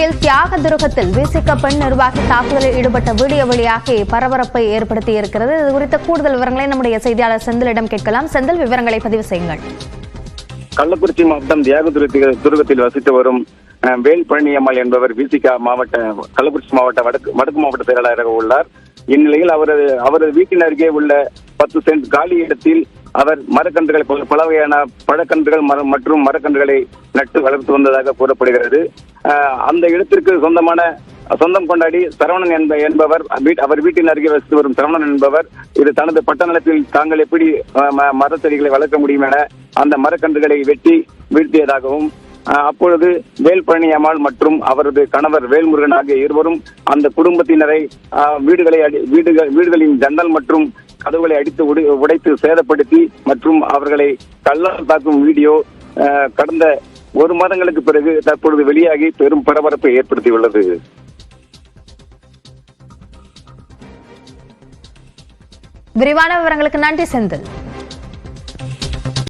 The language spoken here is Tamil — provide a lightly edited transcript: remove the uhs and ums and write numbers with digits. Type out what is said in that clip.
திருநெல்வேலியில் தியாக துருகத்தில் விசிக பெண் நிர்வாகி தாக்குதலில் ஈடுபட்ட வீடியோ வெளியாகி பரபரப்பை ஏற்படுத்தியிருக்கிறது. இது குறித்த கூடுதல் விவரங்களை நம்முடைய செய்தியாளர் செந்திலிடம் கேட்கலாம். செந்தில், விவரங்களை பதிவு செய்யுங்கள். கள்ளக்குறிச்சி மாவட்டம் தியாக துருகத்தில் வசித்து வரும் வேல் பழனியம்மாள் என்பவர் விசிக மாவட்ட கள்ளக்குறிச்சி மாவட்ட வடக்கு மாவட்ட செயலாளராக உள்ளார். இந்நிலையில் அவரது வீட்டின் அருகே உள்ள 10 சென்ட் காலி இடத்தில் அவர் மரக்கன்றுகளை பல வகையான பழக்கன்றுகள் மற்றும் மரக்கன்றுகளை நட்டு வளர்த்து வந்ததாக கூறப்படுகிறது. அந்த இடத்திற்கு சொந்தம் கொண்டாடி சரவணன் என்பவர் அவர் வீட்டின் அருகே வசித்து வரும் சரவணன் என்பவர் இது தனது பட்ட நிலத்தில் தாங்கள் எப்படி மரத்தடிகளை வளர்க்க முடியும் என அந்த மரக்கன்றுகளை வெட்டி வீழ்த்தியதாகவும், அப்பொழுது வேல் பழனியம்மாள் மற்றும் அவரது கணவர் வேல்முருகன் ஆகிய இருவரும் அந்த குடும்பத்தினரை வீடுகளின் ஜன்னல் மற்றும் கதவுகளை அடித்து உடைத்து சேதப்படுத்தி மற்றும் அவர்களை கல்லால் தாக்கும் வீடியோ கடந்த 1 மாதங்களுக்கு பிறகு தற்பொழுது வெளியாகி பெரும் பரபரப்பை ஏற்படுத்தியுள்ளது. விரிவான விவரங்களுக்கு நன்றி செந்தில்.